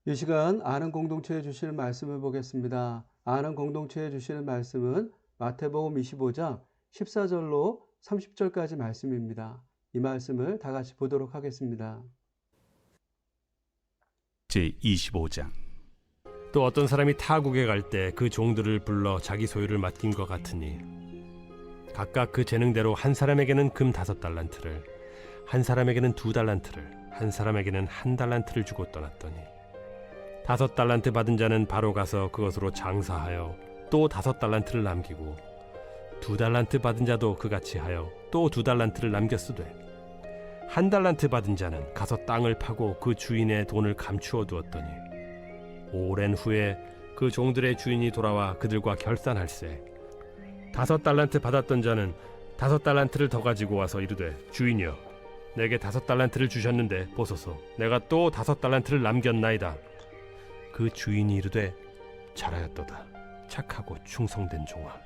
이 시간 아는 공동체에 주시는 말씀을 보겠습니다. 아는 공동체에 주시는 말씀은 마태복음 25장 14절로 30절까지 말씀입니다. 이 말씀을 다 같이 보도록 하겠습니다. 제25장. 또 어떤 사람이 타국에 갈 때 그 종들을 불러 자기 소유를 맡긴 것 같으니 각각 그 재능대로 한 사람에게는 금 5달란트를, 한 사람에게는 2달란트를, 한 사람에게는 1달란트를 주고 떠났더니 5달란트 받은 자는 바로 가서 그것으로 장사하여 또 5달란트를 남기고 2달란트 받은 자도 그같이 하여 또 2달란트를 남겼으되 1달란트 받은 자는 가서 땅을 파고 그 주인의 돈을 감추어 두었더니 오랜 후에 그 종들의 주인이 돌아와 그들과 결산할세 5달란트 받았던 자는 5달란트를 더 가지고 와서 이르되 주인이여 내게 5달란트를 주셨는데 보소서 내가 또 5달란트를 남겼나이다. 그 주인이 이르되 잘하였도다 착하고 충성된 종아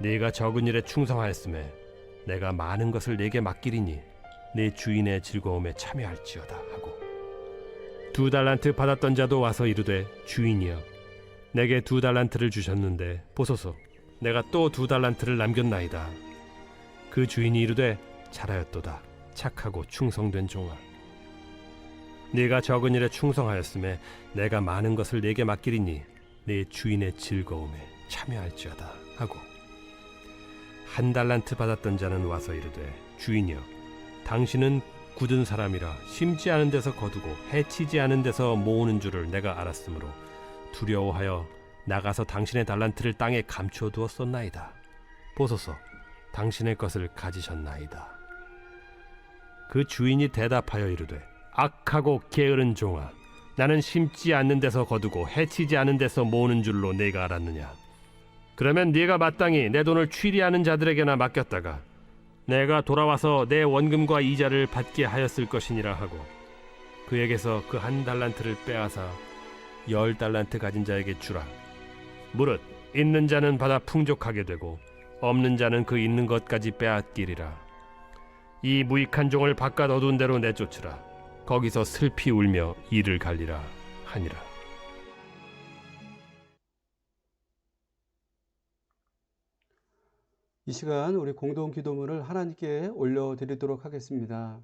네가 적은 일에 충성하였음에 내가 많은 것을 네게 맡기리니 네 주인의 즐거움에 참여할지어다 하고 2달란트 받았던 자도 와서 이르되 주인이여 내게 2달란트를 주셨는데 보소서 내가 또 2달란트를 남겼나이다. 그 주인이 이르되 잘하였도다 착하고 충성된 종아 네가 적은 일에 충성하였음에 내가 많은 것을 네게 맡기리니 네 주인의 즐거움에 참여할지어다 하고 1달란트 받았던 자는 와서 이르되 주인이여 당신은 굳은 사람이라 심지 않은 데서 거두고 해치지 않은 데서 모으는 줄을 내가 알았으므로 두려워하여 나가서 당신의 달란트를 땅에 감추어 두었었나이다. 보소서 당신의 것을 가지셨나이다. 그 주인이 대답하여 이르되 악하고 게으른 종아 나는 심지 않는 데서 거두고 해치지 않은 데서 모으는 줄로 네가 알았느냐. 그러면 네가 마땅히 내 돈을 취리하는 자들에게나 맡겼다가 내가 돌아와서 내 원금과 이자를 받게 하였을 것이니라 하고 그에게서 그 1달란트를 빼앗아 10달란트 가진 자에게 주라. 무릇 있는 자는 받아 풍족하게 되고 없는 자는 그 있는 것까지 빼앗기리라. 이 무익한 종을 바깥 어두운 데로 내쫓으라. 거기서 슬피 울며 이를 갈리라 하니라. 이 시간 우리 공동 기도문을 하나님께 올려드리도록 하겠습니다.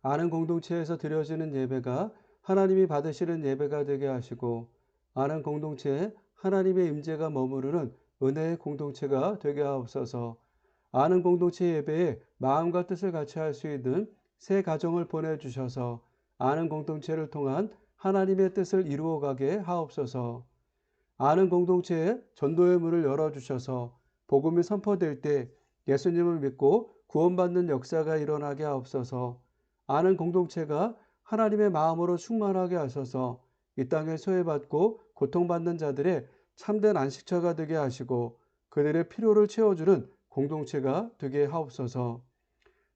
아는 공동체에서 드려지는 예배가 하나님이 받으시는 예배가 되게 하시고 아는 공동체에 하나님의 임재가 머무르는 은혜의 공동체가 되게 하옵소서. 아는 공동체 예배에 마음과 뜻을 같이 할 수 있는 새 가정을 보내주셔서 아는 공동체를 통한 하나님의 뜻을 이루어가게 하옵소서. 아는 공동체에 전도의 문을 열어주셔서 복음이 선포될 때 예수님을 믿고 구원받는 역사가 일어나게 하옵소서. 아는 공동체가 하나님의 마음으로 충만하게 하셔서 이 땅에 소외받고 고통받는 자들의 참된 안식처가 되게 하시고 그들의 필요를 채워주는 공동체가 되게 하옵소서.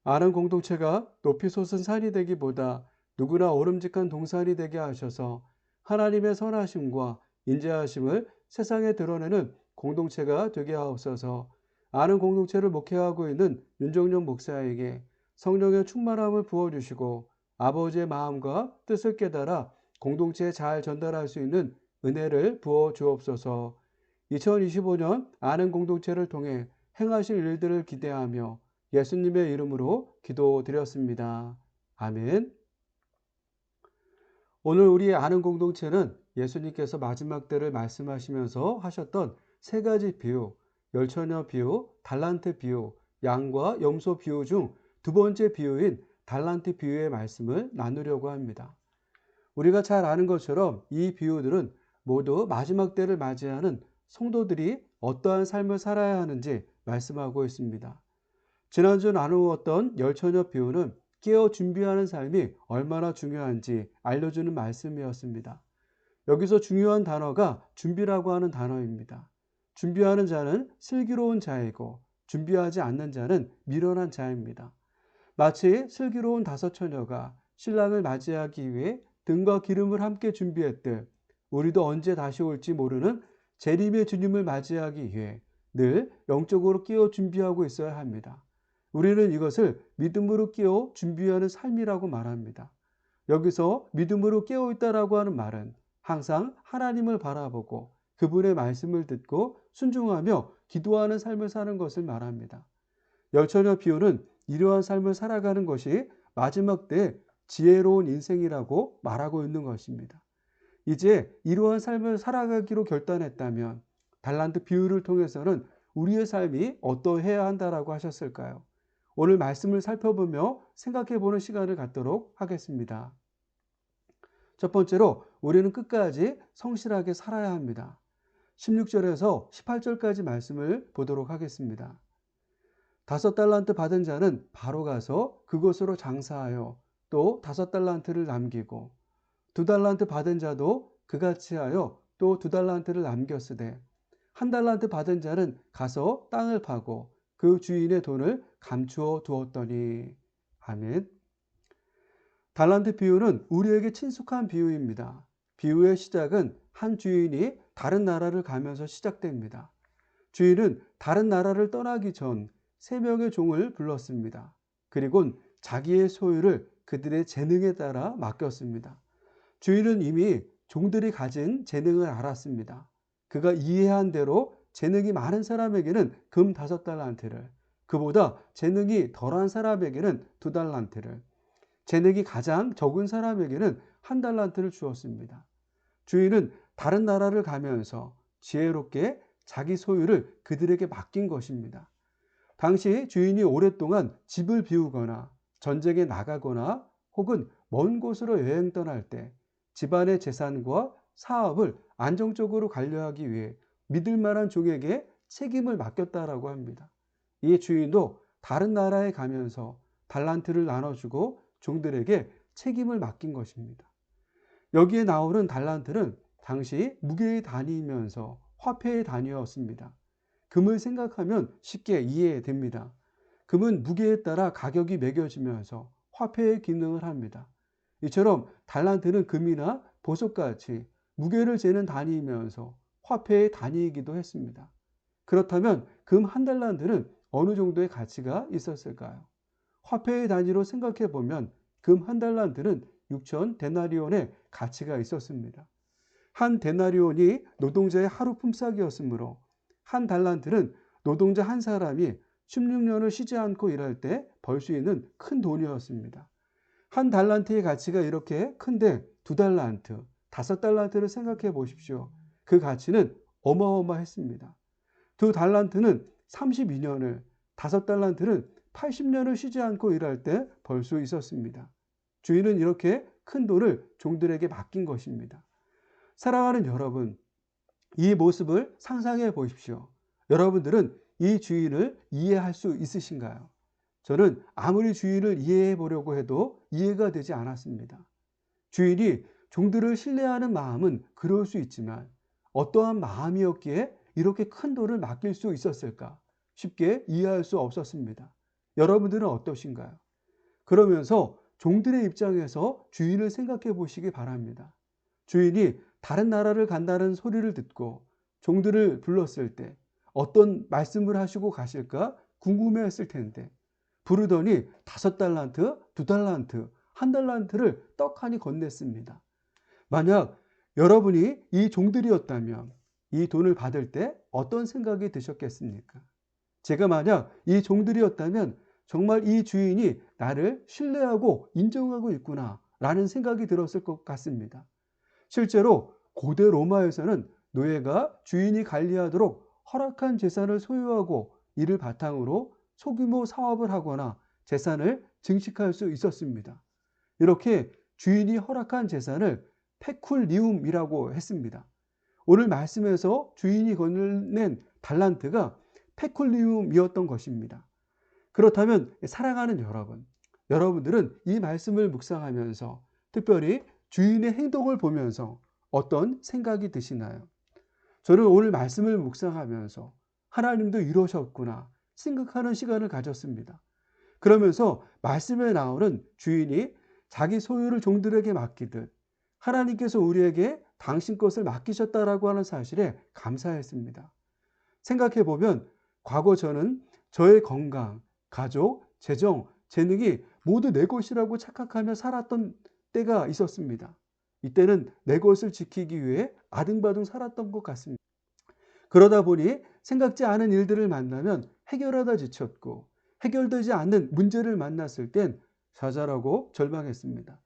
아는 공동체가 높이 솟은 산이 되기보다 누구나 오름직한 동산이 되게 하셔서 하나님의 선하심과 인자하심을 세상에 드러내는 공동체가 되게 하옵소서. 아는 공동체를 목회하고 있는 윤정용 목사에게 성령의 충만함을 부어주시고 아버지의 마음과 뜻을 깨달아 공동체에 잘 전달할 수 있는 은혜를 부어 주옵소서. 2025년 아는 공동체를 통해 행하실 일들을 기대하며 예수님의 이름으로 기도드렸습니다. 아멘. 오늘 우리의 아는 공동체는 예수님께서 마지막 때를 말씀하시면서 하셨던 세 가지 비유, 열처녀 비유, 달란트 비유, 양과 염소 비유 중 두 번째 비유인 달란트 비유의 말씀을 나누려고 합니다. 우리가 잘 아는 것처럼 이 비유들은 모두 마지막 때를 맞이하는 성도들이 어떠한 삶을 살아야 하는지 말씀하고 있습니다. 지난주 나누었던 열처녀 비유는 깨어 준비하는 삶이 얼마나 중요한지 알려주는 말씀이었습니다. 여기서 중요한 단어가 준비라고 하는 단어입니다. 준비하는 자는 슬기로운 자이고 준비하지 않는 자는 미련한 자입니다. 마치 슬기로운 5처녀가 신랑을 맞이하기 위해 등과 기름을 함께 준비했듯 우리도 언제 다시 올지 모르는 재림의 주님을 맞이하기 위해 늘 영적으로 깨어 준비하고 있어야 합니다. 우리는 이것을 믿음으로 깨어 준비하는 삶이라고 말합니다. 여기서 믿음으로 깨어있다라고 하는 말은 항상 하나님을 바라보고 그분의 말씀을 듣고 순종하며 기도하는 삶을 사는 것을 말합니다. 열처녀 비유는 이러한 삶을 살아가는 것이 마지막 때 지혜로운 인생이라고 말하고 있는 것입니다. 이제 이러한 삶을 살아가기로 결단했다면 달란트 비유를 통해서는 우리의 삶이 어떠해야 한다라고 하셨을까요? 오늘 말씀을 살펴보며 생각해 보는 시간을 갖도록 하겠습니다. 첫 번째로 우리는 끝까지 성실하게 살아야 합니다. 16절에서 18절까지 말씀을 보도록 하겠습니다. 5달란트 받은 자는 바로 가서 그곳으로 장사하여 또 5달란트를 남기고 2달란트 받은 자도 그같이 하여 또 2달란트를 남겼으되 1달란트 받은 자는 가서 땅을 파고 그 주인의 돈을 감추어 두었더니. 아멘. 달란트 비유는 우리에게 친숙한 비유입니다. 비유의 시작은 한 주인이 다른 나라를 가면서 시작됩니다. 주인은 다른 나라를 떠나기 전 3명의 종을 불렀습니다. 그리고 자기의 소유를 그들의 재능에 따라 맡겼습니다. 주인은 이미 종들이 가진 재능을 알았습니다. 그가 이해한 대로 재능이 많은 사람에게는 금 5달란트를, 그보다 재능이 덜한 사람에게는 2달란트를, 재능이 가장 적은 사람에게는 1달란트를 주었습니다. 주인은 다른 나라를 가면서 지혜롭게 자기 소유를 그들에게 맡긴 것입니다. 당시 주인이 오랫동안 집을 비우거나 전쟁에 나가거나 혹은 먼 곳으로 여행 떠날 때 집안의 재산과 사업을 안정적으로 관리하기 위해 믿을 만한 종에게 책임을 맡겼다라고 합니다. 이 주인도 다른 나라에 가면서 달란트를 나눠주고 종들에게 책임을 맡긴 것입니다. 여기에 나오는 달란트는 당시 무게의 단위이면서 화폐의 단위였습니다. 금을 생각하면 쉽게 이해됩니다. 금은 무게에 따라 가격이 매겨지면서 화폐의 기능을 합니다. 이처럼 달란트는 금이나 보석같이 무게를 재는 단위이면서 화폐의 단위이기도 했습니다. 그렇다면 금 1달란트는 어느 정도의 가치가 있었을까요? 화폐의 단위로 생각해 보면 금 1달란트는 6천 데나리온의 가치가 있었습니다. 한 데나리온이 노동자의 하루 품삯이었으므로 한 달란트는 노동자 한 사람이 16년을 쉬지 않고 일할 때 벌 수 있는 큰 돈이었습니다. 한 달란트의 가치가 이렇게 큰데 2달란트, 5달란트를 생각해 보십시오. 그 가치는 어마어마했습니다. 2달란트는 32년을, 5달란트는 80년을 쉬지 않고 일할 때 벌 수 있었습니다. 주인은 이렇게 큰 돈을 종들에게 맡긴 것입니다. 사랑하는 여러분, 이 모습을 상상해 보십시오. 여러분들은 이 주인을 이해할 수 있으신가요? 저는 아무리 주인을 이해해 보려고 해도 이해가 되지 않았습니다. 주인이 종들을 신뢰하는 마음은 그럴 수 있지만 어떠한 마음이었기에 이렇게 큰 돈을 맡길 수 있었을까? 쉽게 이해할 수 없었습니다. 여러분들은 어떠신가요? 그러면서 종들의 입장에서 주인을 생각해 보시기 바랍니다. 주인이 다른 나라를 간다는 소리를 듣고 종들을 불렀을 때 어떤 말씀을 하시고 가실까 궁금해했을 텐데 부르더니 5달란트, 2달란트, 1달란트를 떡하니 건넸습니다. 만약 여러분이 이 종들이었다면 이 돈을 받을 때 어떤 생각이 드셨겠습니까? 제가 만약 이 종들이었다면 정말 이 주인이 나를 신뢰하고 인정하고 있구나 라는 생각이 들었을 것 같습니다. 실제로 고대 로마에서는 노예가 주인이 관리하도록 허락한 재산을 소유하고 이를 바탕으로 소규모 사업을 하거나 재산을 증식할 수 있었습니다. 이렇게 주인이 허락한 재산을 페쿨리움이라고 했습니다. 오늘 말씀에서 주인이 건넨 달란트가 페쿨리움이었던 것입니다. 그렇다면 사랑하는 여러분, 여러분들은 이 말씀을 묵상하면서 특별히 주인의 행동을 보면서 어떤 생각이 드시나요? 저는 오늘 말씀을 묵상하면서 하나님도 이러셨구나 생각하는 시간을 가졌습니다. 그러면서 말씀에 나오는 주인이 자기 소유를 종들에게 맡기듯 하나님께서 우리에게 당신 것을 맡기셨다라고 하는 사실에 감사했습니다. 생각해 보면 과거 저는 저의 건강, 가족, 재정, 재능이 모두 내 것이라고 착각하며 살았던 때가 있었습니다. 이때는 내 것을 지키기 위해 아등바등 살았던 것 같습니다. 그러다 보니 생각지 않은 일들을 만나면 해결하다 지쳤고, 해결되지 않는 문제를 만났을 땐 좌절하고 절망했습니다.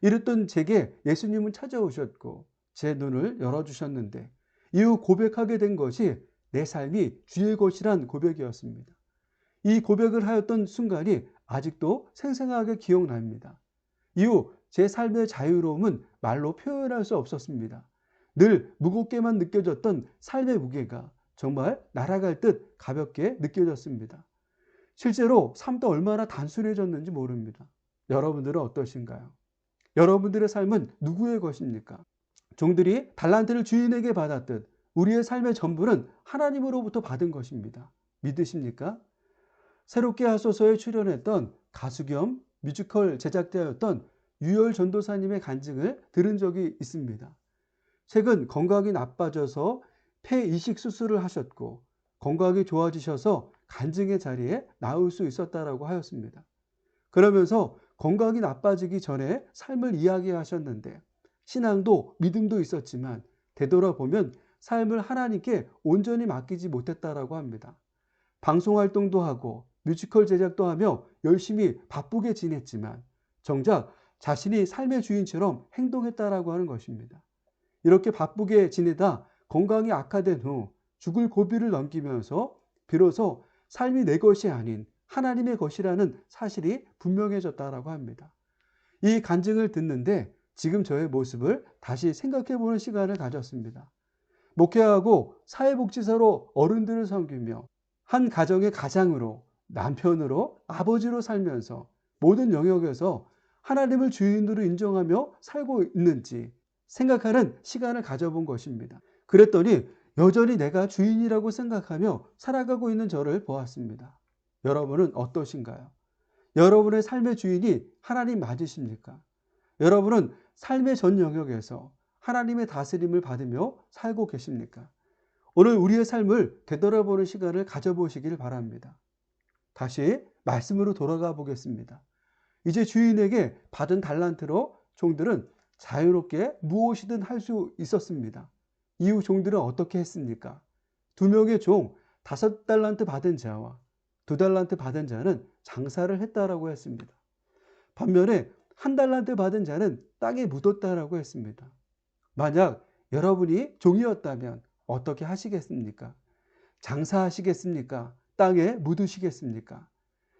이랬던 제게 예수님은 찾아오셨고 제 눈을 열어주셨는데, 이후 고백하게 된 것이 내 삶이 주의 것이란 고백이었습니다. 이 고백을 하였던 순간이 아직도 생생하게 기억납니다. 이후 제 삶의 자유로움은 말로 표현할 수 없었습니다. 늘 무겁게만 느껴졌던 삶의 무게가 정말 날아갈 듯 가볍게 느껴졌습니다. 실제로 삶도 얼마나 단순해졌는지 모릅니다. 여러분들은 어떠신가요? 여러분들의 삶은 누구의 것입니까? 종들이 달란트를 주인에게 받았듯 우리의 삶의 전부는 하나님으로부터 받은 것입니다. 믿으십니까? 새롭게 하소서에 출연했던 가수 겸 뮤지컬 제작자였던 유열 전도사님의 간증을 들은 적이 있습니다. 최근 건강이 나빠져서 폐 이식 수술을 하셨고 건강이 좋아지셔서 간증의 자리에 나올 수 있었다라고 하였습니다. 그러면서 건강이 나빠지기 전에 삶을 이야기하셨는데, 신앙도 믿음도 있었지만 되돌아보면 삶을 하나님께 온전히 맡기지 못했다라고 합니다. 방송 활동도 하고 뮤지컬 제작도 하며 열심히 바쁘게 지냈지만 정작 자신이 삶의 주인처럼 행동했다라고 하는 것입니다. 이렇게 바쁘게 지내다 건강이 악화된 후 죽을 고비를 넘기면서 비로소 삶이 내 것이 아닌 하나님의 것이라는 사실이 분명해졌다라고 합니다. 이 간증을 듣는데 지금 저의 모습을 다시 생각해보는 시간을 가졌습니다. 목회하고 사회복지사로 어른들을 섬기며 한 가정의 가장으로, 남편으로, 아버지로 살면서 모든 영역에서 하나님을 주인으로 인정하며 살고 있는지 생각하는 시간을 가져본 것입니다. 그랬더니 여전히 내가 주인이라고 생각하며 살아가고 있는 저를 보았습니다. 여러분은 어떠신가요? 여러분의 삶의 주인이 하나님 맞으십니까? 여러분은 삶의 전 영역에서 하나님의 다스림을 받으며 살고 계십니까? 오늘 우리의 삶을 되돌아보는 시간을 가져보시길 바랍니다. 다시 말씀으로 돌아가 보겠습니다. 이제 주인에게 받은 달란트로 종들은 자유롭게 무엇이든 할 수 있었습니다. 이후 종들은 어떻게 했습니까? 2명의 종, 5달란트 받은 자와 2달란트 받은 자는 장사를 했다라고 했습니다. 반면에 1달란트 받은 자는 땅에 묻었다라고 했습니다. 만약 여러분이 종이었다면 어떻게 하시겠습니까? 장사하시겠습니까? 땅에 묻으시겠습니까?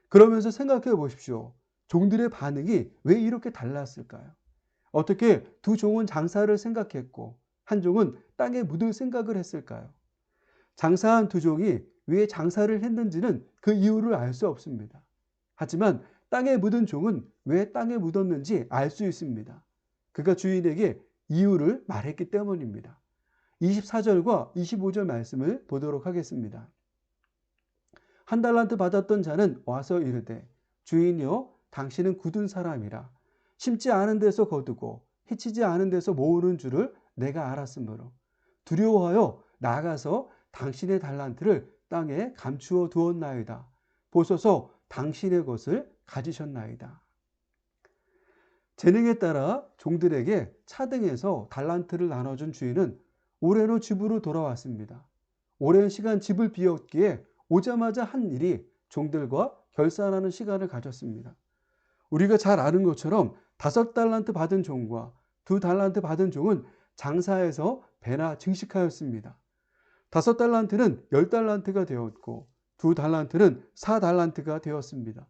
그러면서 생각해 보십시오. 종들의 반응이 왜 이렇게 달랐을까요? 어떻게 2 종은 장사를 생각했고 한 종은 땅에 묻을 생각을 했을까요? 장사한 2 종이 왜 장사를 했는지는 그 이유를 알 수 없습니다. 하지만 땅에 묻은 종은 왜 땅에 묻었는지 알 수 있습니다. 그가 주인에게 이유를 말했기 때문입니다. 24절과 25절 말씀을 보도록 하겠습니다. 1달란트 받았던 자는 와서 이르되 주인이여 당신은 굳은 사람이라 심지 않은 데서 거두고 해치지 않은 데서 모으는 줄을 내가 알았으므로 두려워하여 나아가서 당신의 달란트를 땅에 감추어 두었나이다. 보소서 당신의 것을 가지셨나이다. 재능에 따라 종들에게 차등해서 달란트를 나눠준 주인은 오랜 후 집으로 돌아왔습니다. 오랜 시간 집을 비웠기에 오자마자 한 일이 종들과 결산하는 시간을 가졌습니다. 우리가 잘 아는 것처럼 5달란트 받은 종과 2달란트 받은 종은 장사해서 배나 증식하였습니다. 5달란트는 10달란트가 되었고 2달란트는 4달란트가 되었습니다.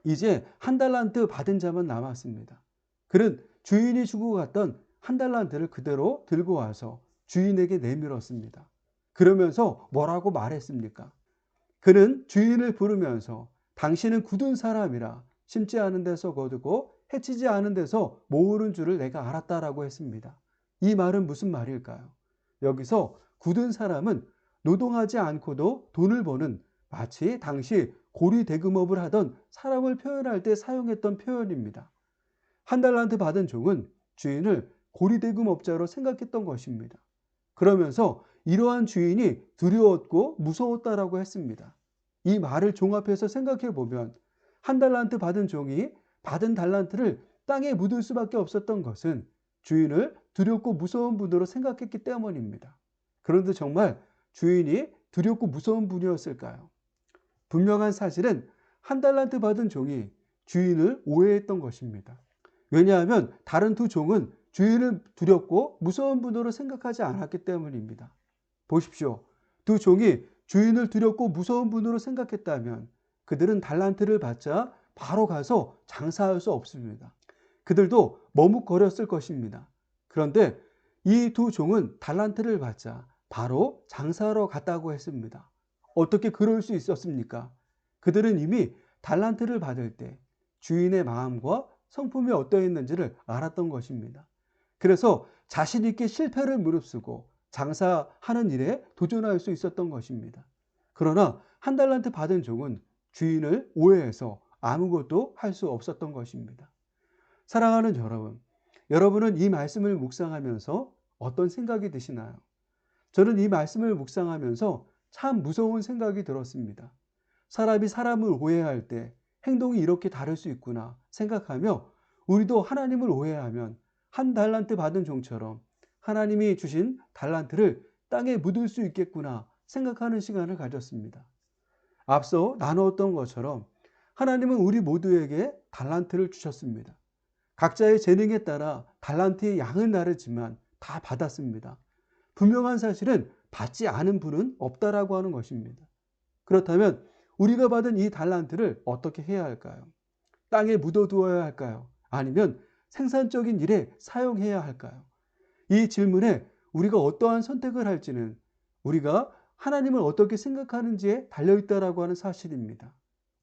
이제 1달란트 받은 자만 남았습니다. 그는 주인이 주고 갔던 1달란트를 그대로 들고 와서 주인에게 내밀었습니다. 그러면서 뭐라고 말했습니까? 그는 주인을 부르면서 당신은 굳은 사람이라 심지 않은 데서 거두고 해치지 않은 데서 모으는 줄을 내가 알았다라고 했습니다. 이 말은 무슨 말일까요? 여기서 굳은 사람은 노동하지 않고도 돈을 버는 마치 당시 고리대금업을 하던 사람을 표현할 때 사용했던 표현입니다. 1달란트 받은 종은 주인을 고리대금업자로 생각했던 것입니다. 그러면서 이러한 주인이 두려웠고 무서웠다라고 했습니다. 이 말을 종합해서 생각해 보면 1달란트 받은 종이 받은 달란트를 땅에 묻을 수밖에 없었던 것은 주인을 두렵고 무서운 분으로 생각했기 때문입니다. 그런데 정말 주인이 두렵고 무서운 분이었을까요? 분명한 사실은 한 달란트 받은 종이 주인을 오해했던 것입니다. 왜냐하면 다른 두 종은 주인을 두렵고 무서운 분으로 생각하지 않았기 때문입니다. 보십시오. 두 종이 주인을 두렵고 무서운 분으로 생각했다면 그들은 달란트를 받자 바로 가서 장사할 수 없습니다. 그들도 머뭇거렸을 것입니다. 그런데 이 두 종은 달란트를 받자 바로 장사하러 갔다고 했습니다. 어떻게 그럴 수 있었습니까? 그들은 이미 달란트를 받을 때 주인의 마음과 성품이 어떠했는지를 알았던 것입니다. 그래서 자신 있게 실패를 무릅쓰고 장사하는 일에 도전할 수 있었던 것입니다. 그러나 한 달란트 받은 종은 주인을 오해해서 아무것도 할 수 없었던 것입니다. 사랑하는 여러분, 여러분은 이 말씀을 묵상하면서 어떤 생각이 드시나요? 저는 이 말씀을 묵상하면서 참 무서운 생각이 들었습니다. 사람이 사람을 오해할 때 행동이 이렇게 다를 수 있구나 생각하며 우리도 하나님을 오해하면 한 달란트 받은 종처럼 하나님이 주신 달란트를 땅에 묻을 수 있겠구나 생각하는 시간을 가졌습니다. 앞서 나누었던 것처럼 하나님은 우리 모두에게 달란트를 주셨습니다. 각자의 재능에 따라 달란트의 양은 다르지만 다 받았습니다. 분명한 사실은 받지 않은 분은 없다라고 하는 것입니다. 그렇다면 우리가 받은 이 달란트를 어떻게 해야 할까요? 땅에 묻어두어야 할까요? 아니면 생산적인 일에 사용해야 할까요? 이 질문에 우리가 어떠한 선택을 할지는 우리가 하나님을 어떻게 생각하는지에 달려있다라고 하는 사실입니다.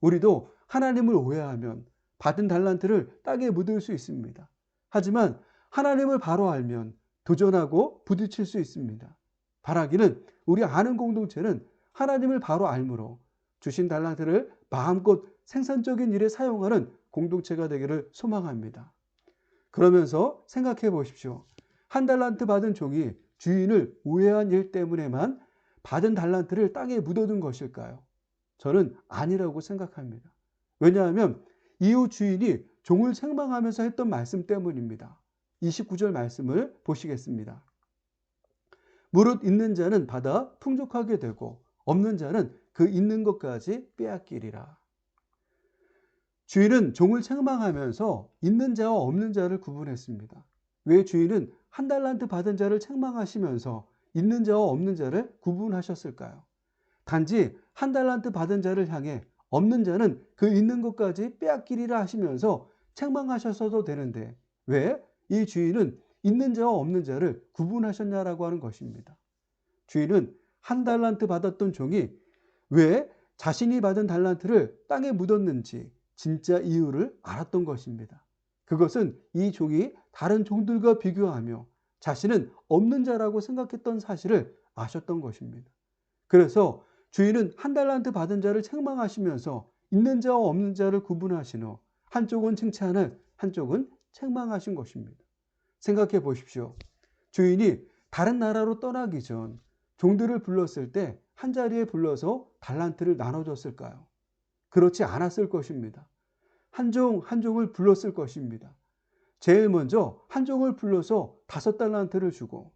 우리도 하나님을 오해하면 받은 달란트를 땅에 묻을 수 있습니다. 하지만 하나님을 바로 알면 도전하고 부딪힐 수 있습니다. 바라기는 우리 아는 공동체는 하나님을 바로 알므로 주신 달란트를 마음껏 생산적인 일에 사용하는 공동체가 되기를 소망합니다. 그러면서 생각해 보십시오. 한 달란트 받은 종이 주인을 오해한 일 때문에만 받은 달란트를 땅에 묻어둔 것일까요? 저는 아니라고 생각합니다. 왜냐하면 이후 주인이 종을 책망하면서 했던 말씀 때문입니다. 29절 말씀을 보시겠습니다. 무릇 있는 자는 받아 풍족하게 되고 없는 자는 그 있는 것까지 빼앗기리라. 주인은 종을 책망하면서 있는 자와 없는 자를 구분했습니다. 왜 주인은 한 달란트 받은 자를 책망하시면서 있는 자와 없는 자를 구분하셨을까요? 단지 한 달란트 받은 자를 향해 없는 자는 그 있는 것까지 빼앗기리라 하시면서 책망하셨어도 되는데 왜 이 주인은 있는 자와 없는 자를 구분하셨냐라고 하는 것입니다. 주인은 한 달란트 받았던 종이 왜 자신이 받은 달란트를 땅에 묻었는지 진짜 이유를 알았던 것입니다. 그것은 이 종이 다른 종들과 비교하며 자신은 없는 자라고 생각했던 사실을 아셨던 것입니다. 그래서 주인은 한 달란트 받은 자를 책망하시면서 있는 자와 없는 자를 구분하신 후 한쪽은 칭찬을 한쪽은 책망하신 것입니다. 생각해 보십시오. 주인이 다른 나라로 떠나기 전 종들을 불렀을 때 한자리에 불러서 달란트를 나눠줬을까요? 그렇지 않았을 것입니다. 한 종 한 종을 불렀을 것입니다. 제일 먼저 한 종을 불러서 5달란트를 주고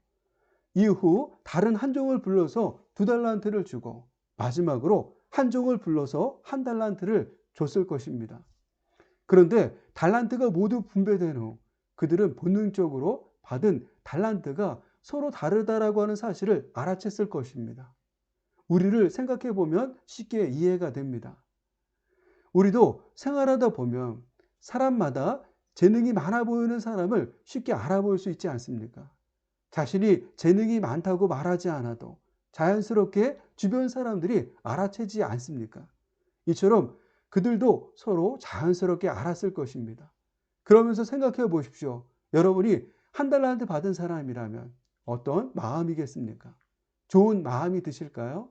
이후 다른 한 종을 불러서 2달란트를 주고 마지막으로 한 종을 불러서 1달란트를 줬을 것입니다. 그런데 달란트가 모두 분배된 후 그들은 본능적으로 받은 달란트가 서로 다르다라고 하는 사실을 알아챘을 것입니다. 우리를 생각해 보면 쉽게 이해가 됩니다. 우리도 생활하다 보면 사람마다 재능이 많아 보이는 사람을 쉽게 알아볼 수 있지 않습니까? 자신이 재능이 많다고 말하지 않아도 자연스럽게 주변 사람들이 알아채지 않습니까? 이처럼 그들도 서로 자연스럽게 알았을 것입니다. 그러면서 생각해 보십시오. 여러분이 한 달란트 받은 사람이라면 어떤 마음이겠습니까? 좋은 마음이 드실까요?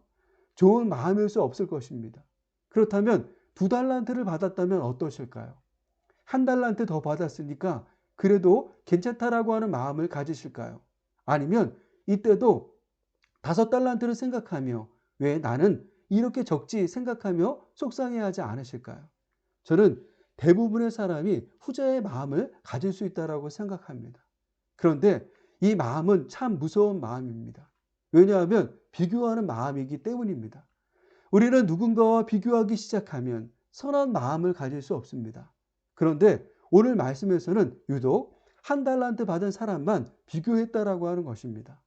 좋은 마음일 수 없을 것입니다. 그렇다면 2달란트를 받았다면 어떠실까요? 1달란트 더 받았으니까 그래도 괜찮다라고 하는 마음을 가지실까요? 아니면 이때도 5달란트를 생각하며 왜 나는 이렇게 적지 생각하며 속상해하지 않으실까요? 저는 대부분의 사람이 후자의 마음을 가질 수 있다고 생각합니다. 그런데 이 마음은 참 무서운 마음입니다. 왜냐하면 비교하는 마음이기 때문입니다. 우리는 누군가와 비교하기 시작하면 선한 마음을 가질 수 없습니다. 그런데 오늘 말씀에서는 유독 한 달란트 받은 사람만 비교했다라고 하는 것입니다.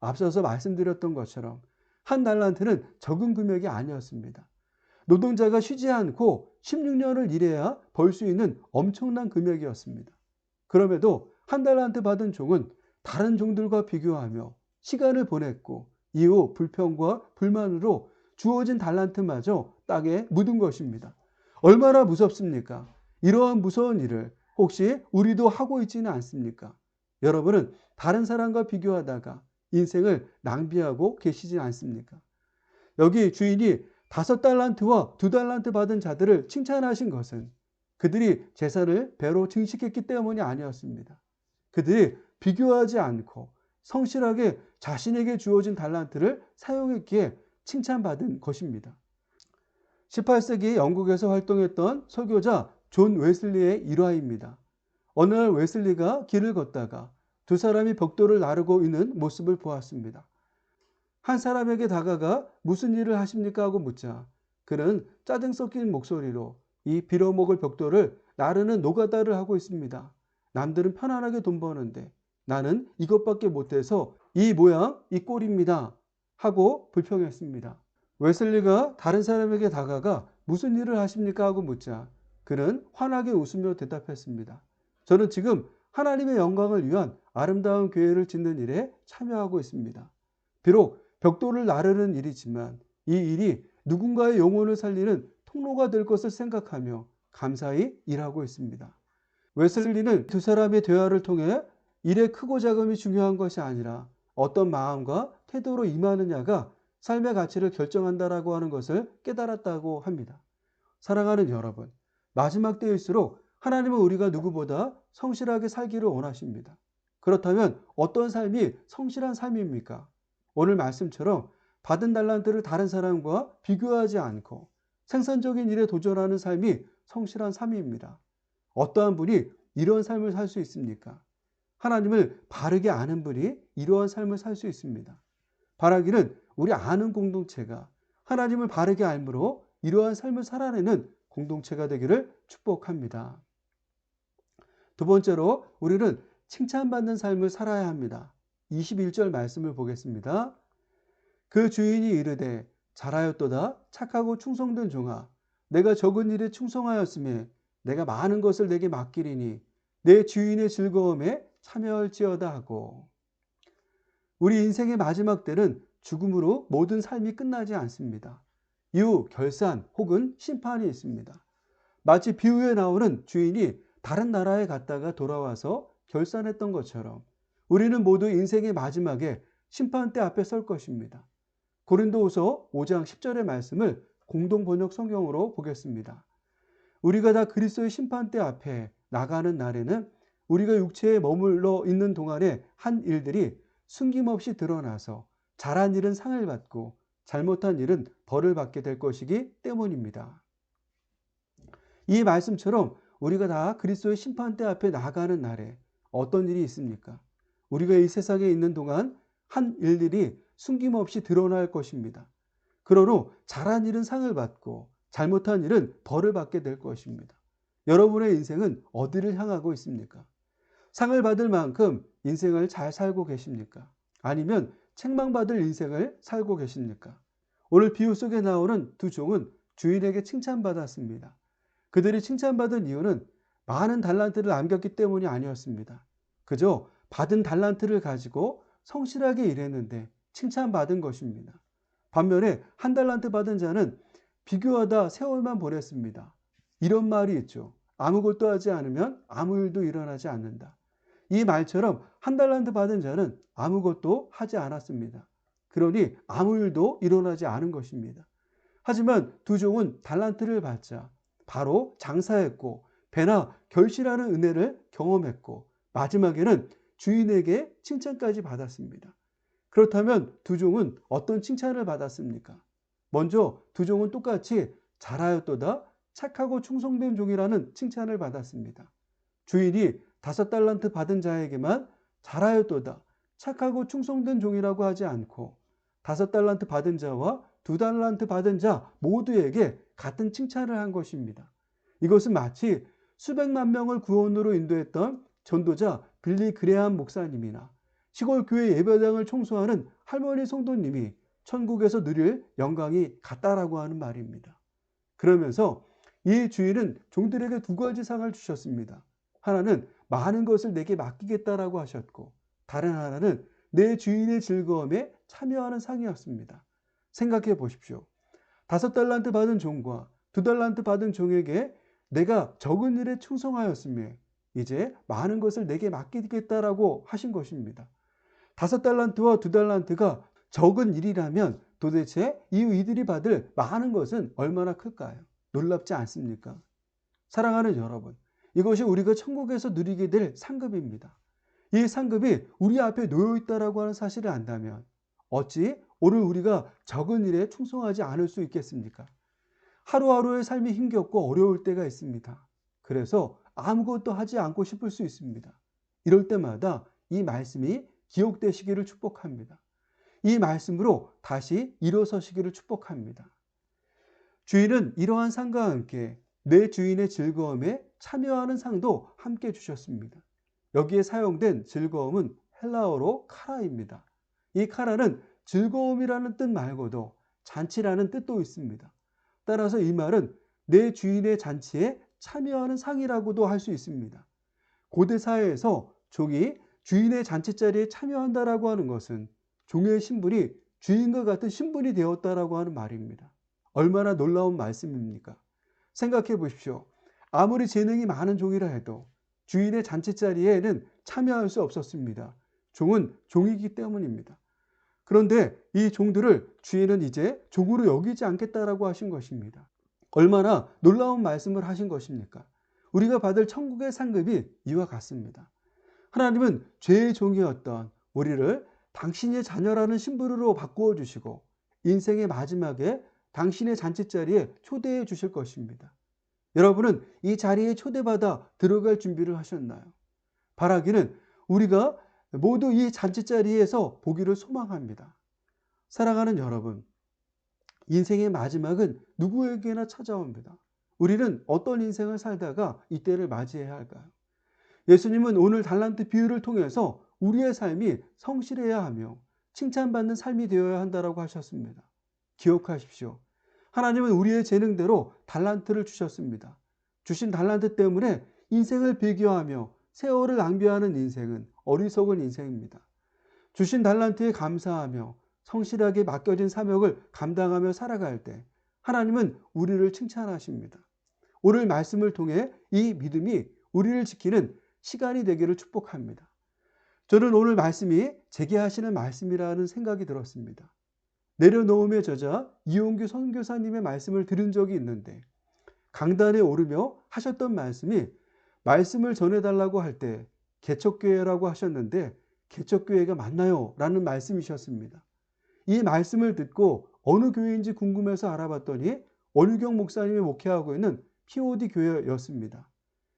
앞서서 말씀드렸던 것처럼 한 달란트는 적은 금액이 아니었습니다. 노동자가 쉬지 않고 16년을 일해야 벌 수 있는 엄청난 금액이었습니다. 그럼에도 한 달란트 받은 종은 다른 종들과 비교하며 시간을 보냈고 이후 불평과 불만으로 주어진 달란트마저 땅에 묻은 것입니다. 얼마나 무섭습니까? 이러한 무서운 일을 혹시 우리도 하고 있지는 않습니까? 여러분은 다른 사람과 비교하다가 인생을 낭비하고 계시지 않습니까? 여기 주인이 5달란트와 2달란트 받은 자들을 칭찬하신 것은 그들이 재산을 배로 증식했기 때문이 아니었습니다. 그들이 비교하지 않고 성실하게 자신에게 주어진 달란트를 사용했기에 칭찬받은 것입니다. 18세기 영국에서 활동했던 설교자 존 웨슬리의 일화입니다. 어느 날 웨슬리가 길을 걷다가 두 사람이 벽돌을 나르고 있는 모습을 보았습니다. 한 사람에게 다가가 무슨 일을 하십니까 하고 묻자 그는 짜증 섞인 목소리로 이 빌어먹을 벽돌을 나르는 노가다를 하고 있습니다. 남들은 편안하게 돈 버는데 나는 이것밖에 못해서 이 모양 이 꼴입니다 하고 불평했습니다. 웨슬리가 다른 사람에게 다가가 무슨 일을 하십니까 하고 묻자 그는 환하게 웃으며 대답했습니다. 저는 지금 하나님의 영광을 위한 아름다운 교회를 짓는 일에 참여하고 있습니다. 비록 벽돌을 나르는 일이지만 이 일이 누군가의 영혼을 살리는 통로가 될 것을 생각하며 감사히 일하고 있습니다. 웨슬리는 두 사람의 대화를 통해 일의 크고 작음이 중요한 것이 아니라 어떤 마음과 태도로 임하느냐가 삶의 가치를 결정한다라고 하는 것을 깨달았다고 합니다. 사랑하는 여러분, 마지막 때일수록 하나님은 우리가 누구보다 성실하게 살기를 원하십니다. 그렇다면 어떤 삶이 성실한 삶입니까? 오늘 말씀처럼 받은 달란트를 다른 사람과 비교하지 않고 생산적인 일에 도전하는 삶이 성실한 삶입니다. 어떠한 분이 이런 삶을 살 수 있습니까? 하나님을 바르게 아는 분이 이러한 삶을 살 수 있습니다. 바라기는 우리 아는 공동체가 하나님을 바르게 알므로 이러한 삶을 살아내는 공동체가 되기를 축복합니다. 두 번째로 우리는 칭찬받는 삶을 살아야 합니다. 21절 말씀을 보겠습니다. 그 주인이 이르되 잘하였도다 착하고 충성된 종아 내가 적은 일에 충성하였으며 내가 많은 것을 내게 맡기리니 내 주인의 즐거움에 참여할지어다 하고 우리 인생의 마지막 때는 죽음으로 모든 삶이 끝나지 않습니다. 이후 결산 혹은 심판이 있습니다. 마치 비유에 나오는 주인이 다른 나라에 갔다가 돌아와서 결산했던 것처럼 우리는 모두 인생의 마지막에 심판대 앞에 설 것입니다. 고린도후서 5장 10절의 말씀을 공동 번역 성경으로 보겠습니다. 우리가 다 그리스도의 심판대 앞에 나가는 날에는 우리가 육체에 머물러 있는 동안에 한 일들이 숨김없이 드러나서 잘한 일은 상을 받고 잘못한 일은 벌을 받게 될 것이기 때문입니다. 이 말씀처럼 우리가 다 그리스도의 심판대 앞에 나가는 날에 어떤 일이 있습니까? 우리가 이 세상에 있는 동안 한 일들이 숨김없이 드러날 것입니다. 그러므로 잘한 일은 상을 받고 잘못한 일은 벌을 받게 될 것입니다. 여러분의 인생은 어디를 향하고 있습니까? 상을 받을 만큼 인생을 잘 살고 계십니까? 아니면 책망받을 인생을 살고 계십니까? 오늘 비유 속에 나오는 두 종은 주인에게 칭찬받았습니다. 그들이 칭찬받은 이유는 많은 달란트를 남겼기 때문이 아니었습니다. 그저 받은 달란트를 가지고 성실하게 일했는데 칭찬받은 것입니다. 반면에 한 달란트 받은 자는 비교하다 세월만 보냈습니다. 이런 말이 있죠. 아무것도 하지 않으면 아무 일도 일어나지 않는다. 이 말처럼 한 달란트 받은 자는 아무것도 하지 않았습니다. 그러니 아무 일도 일어나지 않은 것입니다. 하지만 두 종은 달란트를 받자 바로 장사했고 배나 결실하는 은혜를 경험했고 마지막에는 주인에게 칭찬까지 받았습니다. 그렇다면 두 종은 어떤 칭찬을 받았습니까? 먼저 두 종은 똑같이 잘하였도다 착하고 충성된 종이라는 칭찬을 받았습니다. 주인이 5달란트 받은 자에게만 잘하였도다, 착하고 충성된 종이라고 하지 않고 5달란트 받은 자와 2달란트 받은 자 모두에게 같은 칭찬을 한 것입니다. 이것은 마치 수백만 명을 구원으로 인도했던 전도자 빌리 그레함 목사님이나 시골 교회 예배당을 청소하는 할머니 성도님이 천국에서 누릴 영광이 같다라고 하는 말입니다. 그러면서 이 주인은 종들에게 2가지 상을 주셨습니다. 하나는 많은 것을 내게 맡기겠다라고 하셨고, 다른 하나는 내 주인의 즐거움에 참여하는 상이었습니다. 생각해 보십시오. 5달란트 받은 종과 2달란트 받은 종에게 내가 적은 일에 충성하였으며 이제 많은 것을 내게 맡기겠다라고 하신 것입니다. 5달란트와 2달란트가 적은 일이라면 도대체 이들이 받을 많은 것은 얼마나 클까요? 놀랍지 않습니까? 사랑하는 여러분, 이것이 우리가 천국에서 누리게 될 상급입니다. 이 상급이 우리 앞에 놓여 있다라고 하는 사실을 안다면 어찌 오늘 우리가 적은 일에 충성하지 않을 수 있겠습니까? 하루하루의 삶이 힘겹고 어려울 때가 있습니다. 그래서 아무것도 하지 않고 싶을 수 있습니다. 이럴 때마다 이 말씀이 기억되시기를 축복합니다. 이 말씀으로 다시 일어서시기를 축복합니다. 주인은 이러한 상과 함께 내 주인의 즐거움에 참여하는 상도 함께 주셨습니다. 여기에 사용된 즐거움은 헬라어로 카라입니다. 이 카라는 즐거움이라는 뜻 말고도 잔치라는 뜻도 있습니다. 따라서 이 말은 내 주인의 잔치에 참여하는 상이라고도 할 수 있습니다. 고대 사회에서 종이 주인의 잔치자리에 참여한다라고 하는 것은 종의 신분이 주인과 같은 신분이 되었다라고 하는 말입니다. 얼마나 놀라운 말씀입니까? 생각해 보십시오. 아무리 재능이 많은 종이라 해도 주인의 잔치자리에는 참여할 수 없었습니다. 종은 종이기 때문입니다. 그런데 이 종들을 주인은 이제 종으로 여기지 않겠다라고 하신 것입니다. 얼마나 놀라운 말씀을 하신 것입니까? 우리가 받을 천국의 상급이 이와 같습니다. 하나님은 죄의 종이었던 우리를 당신의 자녀라는 신분으로 바꾸어 주시고 인생의 마지막에 당신의 잔치자리에 초대해 주실 것입니다. 여러분은 이 자리에 초대받아 들어갈 준비를 하셨나요? 바라기는 우리가 모두 이 잔치자리에서 보기를 소망합니다. 사랑하는 여러분, 인생의 마지막은 누구에게나 찾아옵니다. 우리는 어떤 인생을 살다가 이때를 맞이해야 할까요? 예수님은 오늘 달란트 비유를 통해서 우리의 삶이 성실해야 하며 칭찬받는 삶이 되어야 한다고 하셨습니다. 기억하십시오. 하나님은 우리의 재능대로 달란트를 주셨습니다. 주신 달란트 때문에 인생을 비교하며 세월을 낭비하는 인생은 어리석은 인생입니다. 주신 달란트에 감사하며 성실하게 맡겨진 사명을 감당하며 살아갈 때 하나님은 우리를 칭찬하십니다. 오늘 말씀을 통해 이 믿음이 우리를 지키는 시간이 되기를 축복합니다. 저는 오늘 말씀이 제게 하시는 말씀이라는 생각이 들었습니다. 내려놓음의 저자 이용규 선교사님의 말씀을 들은 적이 있는데 강단에 오르며 하셨던 말씀이 말씀을 전해달라고 할 때 개척교회라고 하셨는데 개척교회가 맞나요? 라는 말씀이셨습니다. 이 말씀을 듣고 어느 교회인지 궁금해서 알아봤더니 원유경 목사님이 목회하고 있는 POD 교회였습니다.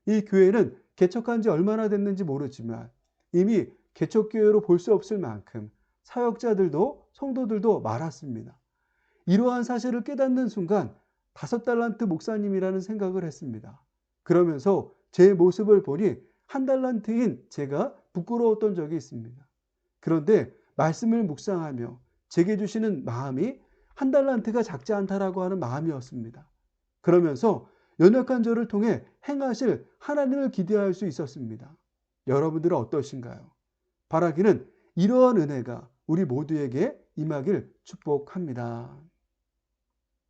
이 교회는 개척한 지 얼마나 됐는지 모르지만 이미 개척교회로 볼 수 없을 만큼 사역자들도 성도들도 많았습니다. 이러한 사실을 깨닫는 순간 5달란트 목사님이라는 생각을 했습니다. 그러면서 제 모습을 보니 1달란트인 제가 부끄러웠던 적이 있습니다. 그런데 말씀을 묵상하며 제게 주시는 마음이 1달란트가 작지 않다라고 하는 마음이었습니다. 그러면서 연약한 저를 통해 행하실 하나님을 기대할 수 있었습니다. 여러분들은 어떠신가요? 바라기는 이러한 은혜가 우리 모두에게 임하길 축복합니다.